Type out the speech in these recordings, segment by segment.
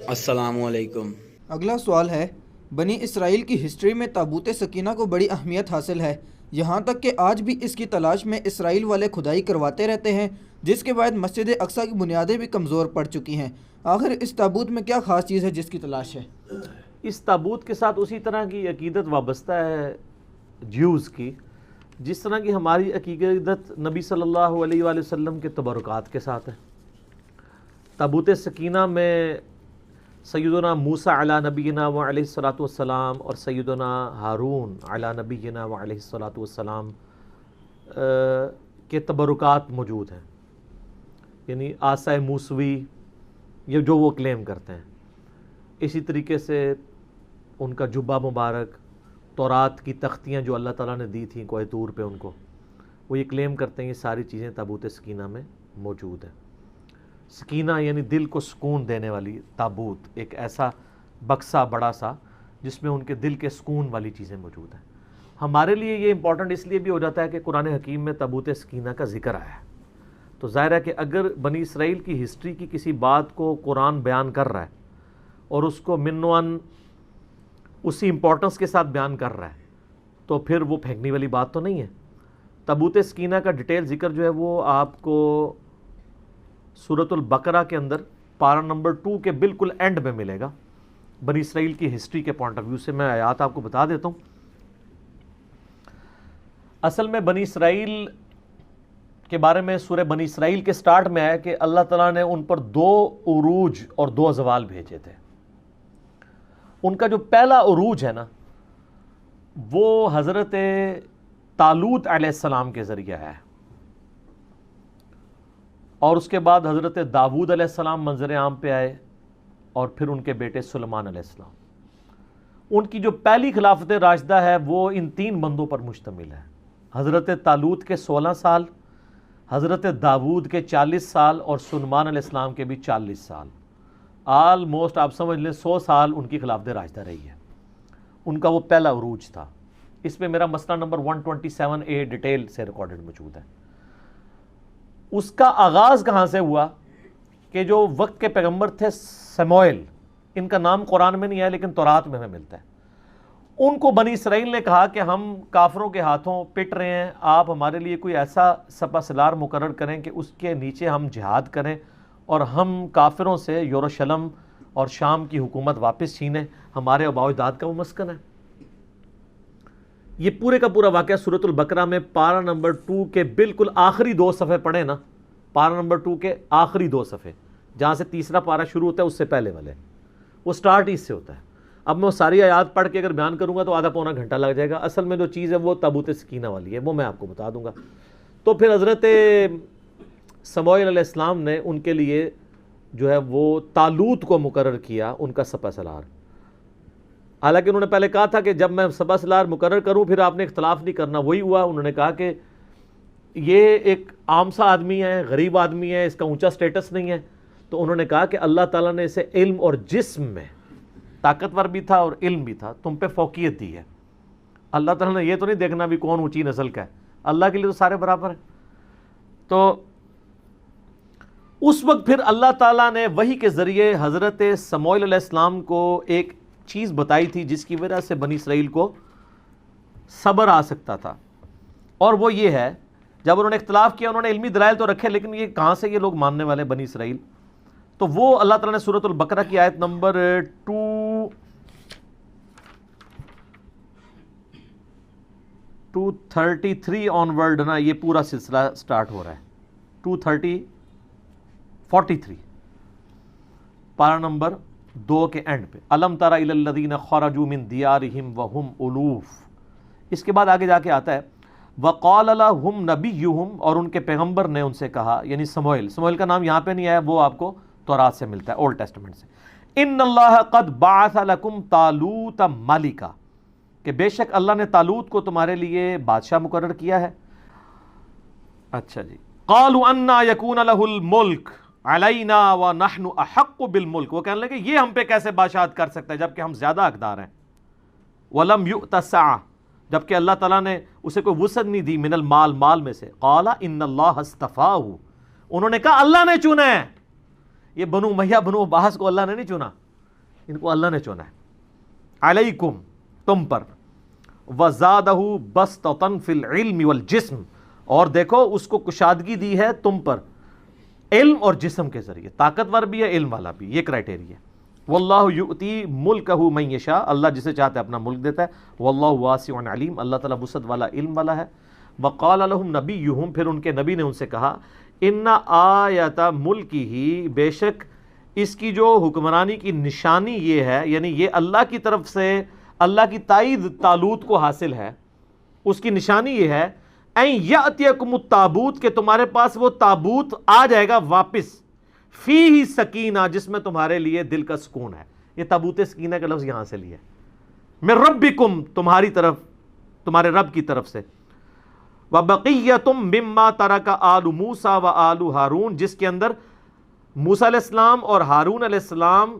السلام علیکم۔ اگلا سوال ہے، بنی اسرائیل کی ہسٹری میں تابوت سکینہ کو بڑی اہمیت حاصل ہے، یہاں تک کہ آج بھی اس کی تلاش میں اسرائیل والے کھدائی کرواتے رہتے ہیں، جس کے بعد مسجد اقصیٰ کی بنیادیں بھی کمزور پڑ چکی ہیں۔ آخر اس تابوت میں کیا خاص چیز ہے جس کی تلاش ہے؟ اس تابوت کے ساتھ اسی طرح کی عقیدت وابستہ ہے جیوز کی، جس طرح کی ہماری عقیدت نبی صلی اللہ علیہ وآلہ وسلم کے تبرکات کے ساتھ ہے۔ تابوت سکینہ میں سیدنا موسیٰ علی نبینا و علیہ الصلاۃ والسلام اور سیدنا ہارون علی نبینا و علیہ الصلاۃ والسلام کے تبرکات موجود ہیں، یعنی عصا موسوی، یہ جو وہ کلیم کرتے ہیں۔ اسی طریقے سے ان کا جبہ مبارک، تورات کی تختیاں جو اللہ تعالیٰ نے دی تھیں کوہ طور پہ ان کو، وہ یہ کلیم کرتے ہیں یہ ساری چیزیں تابوت سکینہ میں موجود ہیں۔ سکینہ یعنی دل کو سکون دینے والی تابوت، ایک ایسا بکسا بڑا سا جس میں ان کے دل کے سکون والی چیزیں موجود ہیں۔ ہمارے لیے یہ امپورٹنٹ اس لیے بھی ہو جاتا ہے کہ قرآن حکیم میں تابوت سکینہ کا ذکر آیا ہے، تو ظاہر ہے کہ اگر بنی اسرائیل کی ہسٹری کی کسی بات کو قرآن بیان کر رہا ہے اور اس کو منوان اسی امپورٹنس کے ساتھ بیان کر رہا ہے، تو پھر وہ پھینکنے والی بات تو نہیں ہے۔ تابوت سکینہ کا ڈیٹیل ذکر جو ہے وہ آپ کو سورۃ البقرہ کے اندر پارہ نمبر 2 کے بالکل اینڈ میں ملے گا۔ بنی اسرائیل کی ہسٹری کے پوائنٹ آف ویو سے میں آیات آپ کو بتا دیتا ہوں۔ اصل میں بنی اسرائیل کے بارے میں سورہ بنی اسرائیل کے سٹارٹ میں آیا کہ اللہ تعالیٰ نے ان پر 2 عروج اور 2 زوال بھیجے تھے۔ ان کا جو پہلا عروج ہے نا، وہ حضرت طالوت علیہ السلام کے ذریعے ہے، اور اس کے بعد حضرت داؤد علیہ السلام منظر عام پہ آئے، اور پھر ان کے بیٹے سلیمان علیہ السلام۔ ان کی جو پہلی خلافت راشدہ ہے وہ ان 3 بندوں پر مشتمل ہے، حضرت طالوت کے 16 سال، حضرت داؤد کے 40 سال، اور سلیمان علیہ السلام کے بھی 40 سال۔ آلموسٹ آپ سمجھ لیں 100 سال ان کی خلافت راشدہ رہی ہے۔ ان کا وہ پہلا عروج تھا۔ اس میں میرا مسئلہ نمبر 127A ڈیٹیل سے ریکارڈڈ موجود ہے۔ اس کا آغاز کہاں سے ہوا کہ جو وقت کے پیغمبر تھے سموئیل، ان کا نام قرآن میں نہیں ہے لیکن تورات میں ہمیں ملتا ہے۔ ان کو بنی اسرائیل نے کہا کہ ہم کافروں کے ہاتھوں پٹ رہے ہیں، آپ ہمارے لیے کوئی ایسا سپہ سالار مقرر کریں کہ اس کے نیچے ہم جہاد کریں اور ہم کافروں سے یروشلم اور شام کی حکومت واپس چھینیں، ہمارے آباء و اجداد کا وہ مسکن ہے۔ یہ پورے کا پورا واقعہ سورۃ البقرہ میں پارہ نمبر 2 کے بالکل آخری 2 صفحے پڑھیں نا، پارہ نمبر 2 کے آخری 2 صفحے، جہاں سے تیسرا پارہ شروع ہوتا ہے اس سے پہلے والے، وہ سٹارٹ ہی اس سے ہوتا ہے۔ اب میں وہ ساری آیات پڑھ کے اگر بیان کروں گا تو آدھا پونا گھنٹہ لگ جائے گا۔ اصل میں جو چیز ہے وہ تابوت سکینہ والی ہے، وہ میں آپ کو بتا دوں گا۔ تو پھر حضرت سموئیل علیہ السلام نے ان کے لیے جو ہے وہ طالوت کو مقرر کیا ان کا سپہ سالار۔ حالانکہ انہوں نے پہلے کہا تھا کہ جب میں سپہ سالار مقرر کروں پھر آپ نے اختلاف نہیں کرنا، وہی ہوا۔ انہوں نے کہا کہ یہ ایک عام سا آدمی ہے، غریب آدمی ہے، اس کا اونچا سٹیٹس نہیں ہے، تو انہوں نے کہا کہ اللہ تعالیٰ نے اسے علم اور جسم میں طاقتور بھی تھا اور علم بھی تھا، تم پہ فوقیت دی ہے۔ اللہ تعالیٰ نے یہ تو نہیں دیکھنا بھی کون اونچی نسل کا ہے، اللہ کے لیے تو سارے برابر ہیں۔ تو اس وقت پھر اللہ تعالیٰ نے وحی کے ذریعے حضرت سموئیل علیہ السلام کو ایک چیز بتائی تھی جس کی وجہ سے بنی اسرائیل کو صبر آ سکتا تھا، اور وہ یہ ہے، جب انہوں نے اختلاف کیا انہوں نے علمی دلائل تو رکھے، لیکن یہ کہاں سے یہ لوگ ماننے والے بنی اسرائیل، تو وہ اللہ تعالیٰ نے سورۃ البقرہ کی آیت نمبر 233 آن ورڈ نا، یہ پورا سلسلہ سٹارٹ ہو رہا ہے 43 پارہ نمبر 2 کے اینڈ پہ، الم تر الی الذین خرجوا من دیارہم وہم الوف۔ اس کے بعد آگے جا کے آتا ہے وقال لهم نبیہم، اور ان کے پیغمبر نے ان سے کہا، یعنی سموئیل کا نام یہاں پہ نہیں آیا، وہ آپ کو تورات سے ملتا ہے، اولڈ ٹیسٹمنٹ سے۔ ان اللہ قد بعث لکم طالوت ملکا، کہ بے شک اللہ نے طالوت کو تمہارے لیے بادشاہ مقرر کیا ہے۔ اچھا جی، قالوا انا یکون لہ الملک علینا ونحن احق بالملک، وہ کہنے لگے یہ ہم پہ کیسے بادشاہت کر سکتا ہے جبکہ ہم زیادہ حقدار ہیں۔ ولم یؤت سعہ، جبکہ اللہ تعالیٰ نے اسے کوئی وسعت نہیں دی، من المال، مال میں سے۔ قال ان اللہ اصطفاہ، انہوں نے کہا اللہ نے چنا ہے، یہ بنو امیہ بنو عباس کو اللہ نے نہیں چنا، ان کو اللہ نے چنا ہے. علیکم تم پر، وزادہ بسطۃ فی العلم والجسم، اور دیکھو اس کو کشادگی دی ہے تم پر علم اور جسم کے ذریعے، طاقتور بھی ہے علم والا بھی، یہ کرائٹیریا ہے. واللہ یؤتی ملکہ من یشاء، اللہ جسے چاہتا ہے اپنا ملک دیتا ہے. واللہ واسع علیم، اللہ تعالیٰ وسعت والا علم والا ہے. وقال لهم نبیہم، پھر ان کے نبی نے ان سے کہا، ان آیت ملکہ، بے شک اس کی جو حکمرانی کی نشانی یہ ہے، یعنی یہ اللہ کی طرف سے اللہ کی تائید طالوت کو حاصل ہے، اس کی نشانی یہ ہے این یاتیکم التابوت، کہ تمہارے پاس وہ تابوت آ جائے گا واپس، فیہ سکینہ، جس میں تمہارے لیے دل کا سکون ہے. یہ تابوت سکینہ کا لفظ یہاں سے لیا ہے، من ربکم، تمہاری طرف، تمہارے رب کی طرف سے. وَبَقِيَّةٌ مِّمَّا تَرَكَ آلُ مُوسَىٰ وَآلُ ہارون، جس کے اندر موسیٰ علیہ السلام اور ہارون علیہ السلام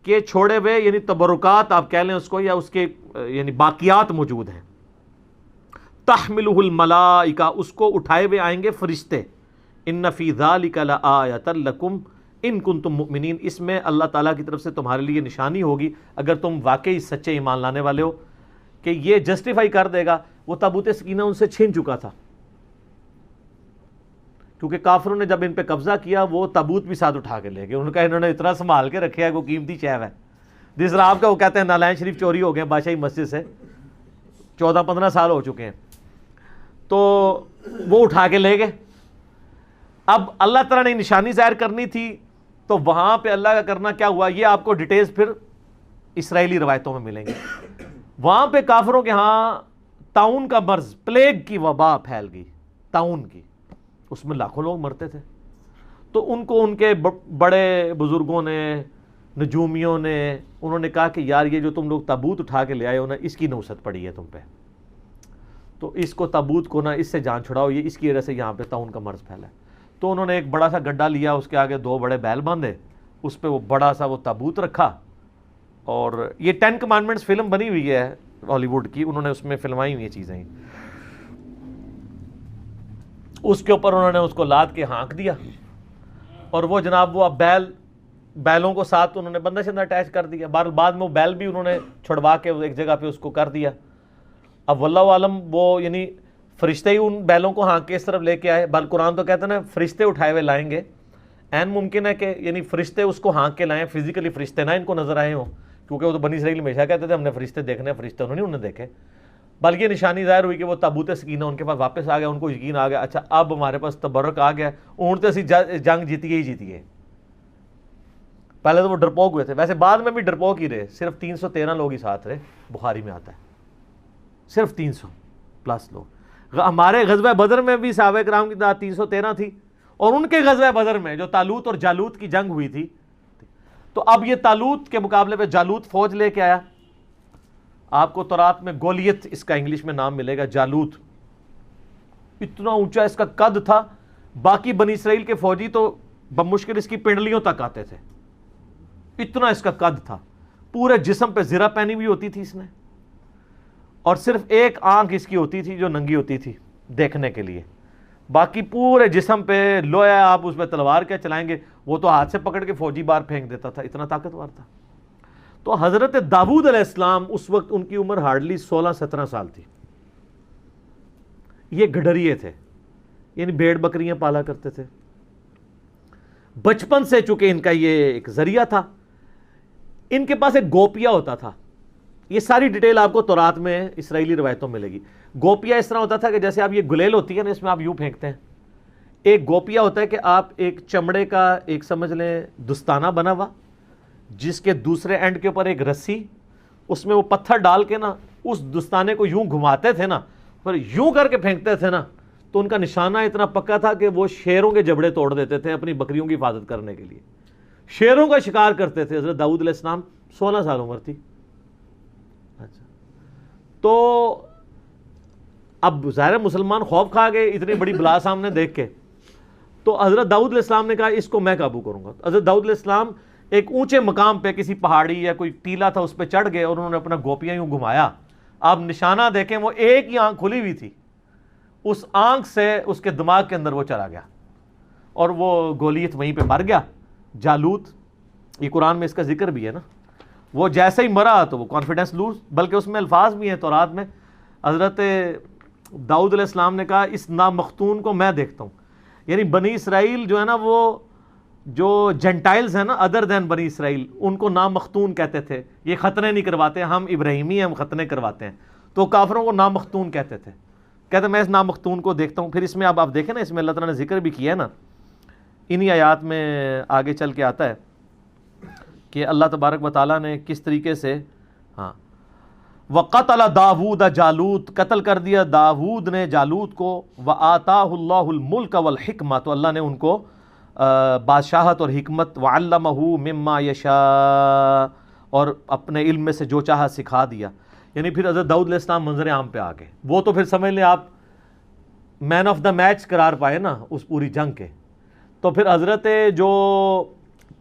کے چھوڑے ہوئے یعنی تبرکات آپ کہہ لیں اس کو، یا اس کے یعنی باقیات موجود ہیں. تحملہ الملائکہ، اس کو اٹھائے ہوئے آئیں گے فرشتے. ان فی ذلک لآیۃ لکم ان کنتم مؤمنین، اس میں اللہ تعالیٰ کی طرف سے تمہارے لیے نشانی ہوگی اگر تم واقعی سچے ایمان لانے والے ہو، کہ یہ جسٹیفائی کر دے گا. وہ تابوت سکینہ ان سے چھین چکا تھا، کیونکہ کافروں نے جب ان پہ قبضہ کیا وہ تابوت بھی ساتھ اٹھا کے لے گئے. ان کا انہوں نے اتنا سنبھال کے رکھا ہے وہ قیمتی چیز ہے. جس طرح آپ کا وہ کہتے ہیں نالائن شریف چوری ہو گئے بادشاہی مسجد سے، 14-15 سال ہو چکے ہیں، تو وہ اٹھا کے لے گئے. اب اللہ تعالیٰ نے نشانی ظاہر کرنی تھی تو وہاں پہ اللہ کا کرنا کیا ہوا، یہ آپ کو ڈیٹیلز پھر اسرائیلی روایتوں میں ملیں گے. وہاں پہ کافروں کے ہاں طاعون کا مرض، پلیگ کی وبا پھیل گئی، طاعون کی، اس میں لاکھوں لوگ مرتے تھے. تو ان کو ان کے بڑے بزرگوں نے، نجومیوں نے، انہوں نے کہا کہ یار یہ جو تم لوگ تابوت اٹھا کے لے آئے ہو نا، اس کی نوست پڑی ہے تم پہ، تو اس کو تابوت کو نا اس سے جان چھڑاؤ، یہ اس کی وجہ سے یہاں پہ طاعون کا مرض پھیلا ہے. تو انہوں نے ایک بڑا سا گڈھا لیا، اس کے آگے 2 بڑے بیل باندھے، اس پہ وہ بڑا سا وہ تابوت رکھا. اور یہ 10 کمانڈمنٹس فلم بنی ہوئی ہے ہالی ووڈ کی، انہوں نے اس میں فلمائی ہوئی چیزیں، اس کے اوپر انہوں نے اس کو لاد کے ہانک دیا. اور وہ جناب وہ اب بیلوں کو ساتھ انہوں نے بندہ شندہ اٹیچ کر دیا. بعد میں وہ بیل بھی انہوں نے چھڑوا کے ایک جگہ پہ اس کو کر دیا. اب واللہ عالم وہ یعنی فرشتے ہی ان بیلوں کو ہانک کے اس طرف لے کے آئے. بل قرآن تو کہتے ہیں نا فرشتے اٹھائے ہوئے لائیں گے. این ممکن ہے کہ یعنی فرشتے اس کو ہانک کے لائیں، فزیکلی فرشتے نہ ان کو نظر آئے ہوں، کیونکہ وہ تو بنی اسرائیل ہمیشہ کہتے تھے ہم نے فرشتے دیکھنے، فرشتے انہوں نے دیکھے. بلکہ نشانی ظاہر ہوئی کہ وہ تابوت سکینہ ان کے پاس واپس آ گیا. ان کو یقین آ گیا اچھا اب ہمارے پاس تبرک آ گیا، اونٹتے اسی جنگ جیتی گئی. پہلے تو وہ ڈرپوک ہوئے تھے، ویسے بعد میں بھی ڈرپوک ہی رہے. صرف 313 لوگ ہی ساتھ رہے، بخاری میں آتا ہے صرف 300+ لوگ. ہمارے غزوہ بدر میں بھی صحابہ کرام کی تعداد 313 تھی، اور ان کے غزوہ بدر میں جو طالوت اور جالوت کی جنگ ہوئی تھی، تو اب یہ طالوت کے مقابلے پہ جالوت فوج لے کے آیا. آپ کو تورات میں گولیت اس کا انگلش میں نام ملے گا. جالوت اتنا اونچا اس کا قد تھا، باقی بنی اسرائیل کے فوجی تو بمشکل اس کی پنڈلیوں تک آتے تھے، اتنا اس کا قد تھا. پورے جسم پہ زرہ پہنی ہوئی ہوتی تھی اس نے، اور صرف ایک آنکھ اس کی ہوتی تھی جو ننگی ہوتی تھی دیکھنے کے لیے، باقی پورے جسم پہ لوہا. آپ اس پہ تلوار کیا چلائیں گے، وہ تو ہاتھ سے پکڑ کے فوجی باہر پھینک دیتا تھا، اتنا طاقتور تھا. تو حضرت داؤد علیہ السلام اس وقت ان کی عمر ہارڈلی 16-17 سال تھی. یہ گڈریے تھے، یعنی بھیڑ بکریاں پالا کرتے تھے بچپن سے، چونکہ ان کا یہ ایک ذریعہ تھا. ان کے پاس ایک گوپیا ہوتا تھا. یہ ساری ڈیٹیل آپ کو تورات میں اسرائیلی روایتوں میں ملے گی. گوپیا اس طرح ہوتا تھا کہ جیسے آپ یہ گلیل ہوتی ہے نا، اس میں آپ یوں پھینکتے ہیں. ایک گوپیا ہوتا ہے کہ آپ ایک چمڑے کا ایک سمجھ لیں دستانہ بنا ہوا، جس کے دوسرے اینڈ کے اوپر ایک رسی، اس میں وہ پتھر ڈال کے نا اس دستانے کو یوں گھماتے تھے نا، پر یوں کر کے پھینکتے تھے نا، تو ان کا نشانہ اتنا پکا تھا کہ وہ شیروں کے جبڑے توڑ دیتے تھے اپنی بکریوں کی حفاظت کرنے کے لیے. شیروں کا شکار کرتے تھے. حضرت داؤد علیہ السلام 16 سال عمر تھی. اچھا، تو اب ظاہر مسلمان خوف کھا گئے اتنی بڑی بلا سامنے دیکھ کے. تو حضرت داؤد علیہ السلام نے کہا اس کو میں قابو کروں گا. حضرت داؤد علیہ السلام ایک اونچے مقام پہ کسی پہاڑی یا کوئی ٹیلا تھا اس پہ چڑھ گئے، اور انہوں نے اپنا گوپیا یوں گھمایا. آپ نشانہ دیکھیں، وہ ایک ہی آنکھ کھلی ہوئی تھی، اس آنکھ سے اس کے دماغ کے اندر وہ چلا گیا، اور وہ گولیت وہیں پہ مر گیا. جالوت، یہ قرآن میں اس کا ذکر بھی ہے نا. وہ جیسے ہی مرا تو وہ کانفیڈنس لوز، بلکہ اس میں الفاظ بھی ہیں تورات میں، حضرت داؤد علیہ السلام نے کہا اس نامختون کو میں دیکھتا ہوں. یعنی بنی اسرائیل جو ہے نا، وہ جو جنٹائلز ہیں نا ادر دین بنی اسرائیل، ان کو نامختون کہتے تھے. یہ ختنے نہیں کرواتے، ہم ابراہیمی ہیں، ہم ختنے کرواتے ہیں. تو کافروں کو نامختون کہتے تھے. کہتے میں اس نامختون کو دیکھتا ہوں. پھر اس میں اب آپ دیکھیں نا، اس میں اللہ تعالیٰ نے ذکر بھی کیا ہے نا، انہی آیات میں آگے چل کے آتا ہے کہ اللہ تبارک و تعالیٰ نے کس طریقے سے وَقَتَلَ دَاوُودَ جالوت، قتل کر دیا داود نے جالوت کو. وَآتَاهُ اللَّهُ الْمُلْكَ وَالْحِكْمَةَ، تو اللہ نے ان کو بادشاہت اور حکمت. وَعَلَّمَهُ مِمَّا يَشَاءُ، اور اپنے علم میں سے جو چاہا سکھا دیا. یعنی پھر حضرت داؤد علیہ السلام منظر عام پہ آ گئے. وہ تو پھر سمجھ لیں آپ مین آف دا میچ قرار پائے نا اس پوری جنگ کے. تو پھر حضرت جو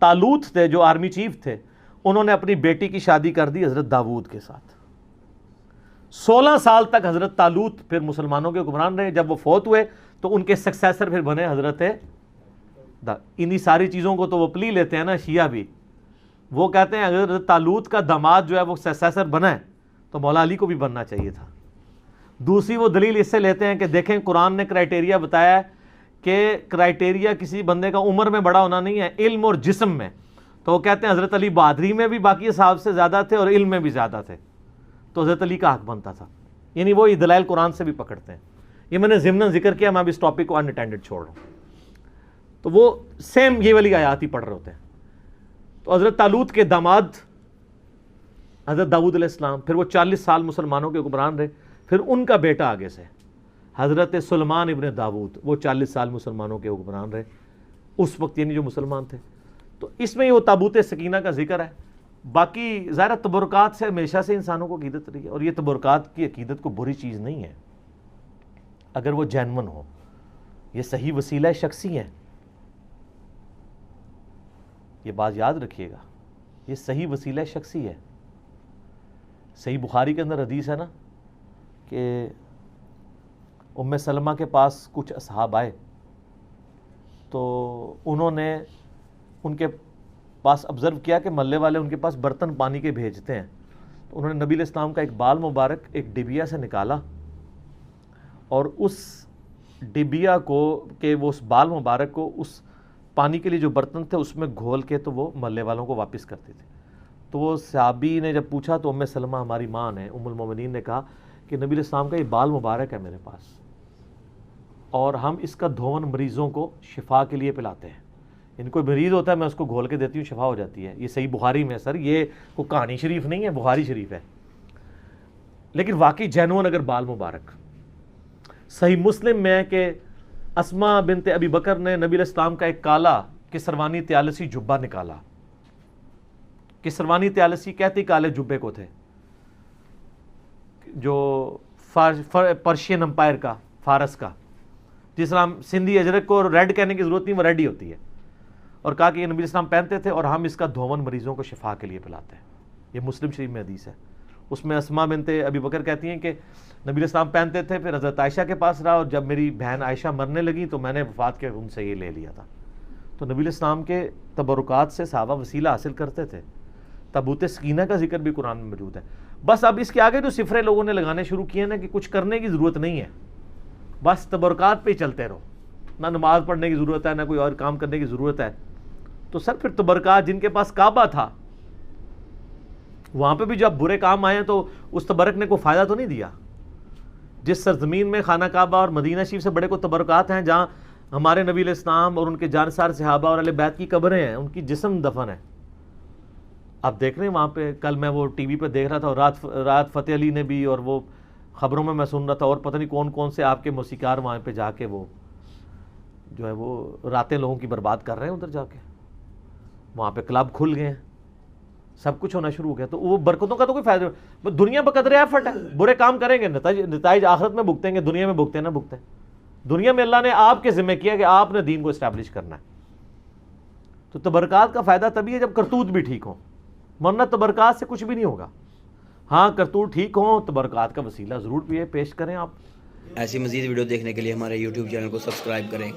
طالوت تھے، جو آرمی چیف تھے، انہوں نے اپنی بیٹی کی شادی کر دی حضرت داود کے ساتھ. 16 سال تک حضرت طالوت پھر مسلمانوں کے حکمران رہے. جب وہ فوت ہوئے تو ان کے سکسیسر پھر بنے حضرت انہی ساری چیزوں کو تو وہ پلی لیتے ہیں نا شیعہ بھی. وہ کہتے ہیں اگر حضرت طالوت کا داماد جو ہے وہ سکسیسر بنا ہے تو مولا علی کو بھی بننا چاہیے تھا. دوسری وہ دلیل اس سے لیتے ہیں کہ دیکھیں قرآن نے کرائٹیریا بتایا ہے کہ کرائٹیریا کسی بندے کا عمر میں بڑا ہونا نہیں ہے، علم اور جسم میں. تو وہ کہتے ہیں حضرت علی بہادری میں بھی باقی صحابہ سے زیادہ تھے اور علم میں بھی زیادہ تھے، تو حضرت علی کا حق بنتا تھا. یعنی وہ دلائل قرآن سے بھی پکڑتے ہیں. یہ میں نے ضمن ذکر کیا، میں اب اس ٹاپک کو انٹینڈڈ چھوڑ رہا ہوں. تو وہ سیم یہ والی آیات ہی پڑھ رہے ہوتے ہیں. تو حضرت طالوت کے داماد حضرت داؤد علیہ السلام، پھر وہ 40 سال مسلمانوں کے حکمران رہے. پھر ان کا بیٹا آگے سے حضرت سلیمان ابن داود، وہ 40 سال مسلمانوں کے حکمران رہے اس وقت، یعنی جو مسلمان تھے. تو اس میں یہ وہ تابوت سکینہ کا ذکر ہے. باقی ظاہر تبرکات سے ہمیشہ سے انسانوں کو عقیدت رہی ہے، اور یہ تبرکات کی عقیدت کو بری چیز نہیں ہے اگر وہ جینون ہو. یہ صحیح وسیلہ شخصی ہیں، یہ بات یاد رکھیے گا، یہ صحیح وسیلہ شخصی ہے. صحیح بخاری کے اندر حدیث ہے نا کہ ام سلمہ کے پاس کچھ اصحاب آئے تو انہوں نے ان کے پاس آبزرو کیا کہ محلے والے ان کے پاس برتن پانی کے بھیجتے ہیں. تو انہوں نے نبی علیہ السلام کا ایک بال مبارک ایک ڈبیا سے نکالا، اور اس ڈبیا کو کہ وہ اس بال مبارک کو اس پانی کے لیے جو برتن تھے اس میں گھول کے تو وہ محلے والوں کو واپس کرتے تھے. تو وہ صحابی نے جب پوچھا تو ام سلمہ ہماری ماں نے، ام المومنین نے کہا کہ نبی علیہ السلام کا یہ بال مبارک ہے میرے پاس، اور ہم اس کا دھون مریضوں کو شفا کے لیے پلاتے ہیں. ان کوئی مریض ہوتا ہے میں اس کو گھول کے دیتی ہوں، شفا ہو جاتی ہے. یہ صحیح بخاری میں ہے سر، یہ کوئی کہانی شریف نہیں ہے، بخاری شریف ہے. لیکن واقعی جینون اگر بال مبارک. صحیح مسلم میں ہے کہ اسماء بنت ابی بکر نے نبی علیہ السلام کا ایک کالا کسروانی طیالسی جبہ نکالا. کسروانی طیالسی کہتے کالے جبے کو تھے، جو پرشین امپائر کا، فارس کا، جس طرح سندھی اجرک کو ریڈ کہنے کی ضرورت نہیں، وہ ریڈ ہی ہوتی ہے. اور کہا کہ یہ نبی علیہ السلام پہنتے تھے اور ہم اس کا دھون مریضوں کو شفا کے لیے پلاتے ہیں. یہ مسلم شریف میں حدیث ہے. اس میں اسماء بنت ابی بکر کہتی ہیں کہ نبی علیہ السلام پہنتے تھے، پھر حضرت عائشہ کے پاس رہا، اور جب میری بہن عائشہ مرنے لگی تو میں نے وفات کے ان سے یہ لے لیا تھا. تو نبی علیہ السلام کے تبرکات سے صحابہ وسیلہ حاصل کرتے تھے. تابوت سکینہ کا ذکر بھی قرآن میں موجود ہے. بس اب اس کے آگے جو صفرے لوگوں نے لگانے شروع کیے نا کہ کچھ کرنے کی ضرورت نہیں ہے، بس تبرکات پہ ہی چلتے رہو، نہ نماز پڑھنے کی ضرورت ہے، نہ کوئی اور کام کرنے کی ضرورت ہے. تو سر پھر تبرکات، جن کے پاس کعبہ تھا وہاں پہ بھی جب برے کام آئے تو اس تبرک نے کوئی فائدہ تو نہیں دیا. جس سرزمین میں خانہ کعبہ اور مدینہ شریف سے بڑے کو تبرکات ہیں، جہاں ہمارے نبی علیہ السلام اور ان کے جانسار صحابہ اور اہل بیت کی قبریں ہیں، ان کی جسم دفن ہے. آپ دیکھ رہے ہیں وہاں پہ، کل میں وہ ٹی وی پہ دیکھ رہا تھا، اور رات فتح علی نے بھی، اور وہ خبروں میں سن رہا تھا، اور پتہ نہیں کون کون سے آپ کے موسیقار وہاں پہ جا کے وہ جو ہے وہ راتیں لوگوں کی برباد کر رہے ہیں. ادھر جا کے وہاں پہ کلب کھل گئے ہیں، سب کچھ ہونا شروع ہو گیا. تو وہ برکتوں کا تو کوئی فائدہ نہیں. دنیا بقدر ایفرٹ ہے، برے کام کریں گے نتائج آخرت میں بھگتیں گے، دنیا میں بھگتے نہ بھگتے. دنیا میں اللہ نے آپ کے ذمہ کیا کہ آپ نے دین کو اسٹیبلش کرنا ہے. تو تبرکات کا فائدہ تبھی ہے جب کرتوت بھی ٹھیک ہوں، ورنہ تبرکات سے کچھ بھی نہیں ہوگا. ہاں کرتوت ٹھیک ہوں، تبرکات کا وسیلہ ضرور پیش کریں آپ. ایسی مزید ویڈیو دیکھنے کے لیے ہمارے YouTube چینل کو سبسکرائب کریں.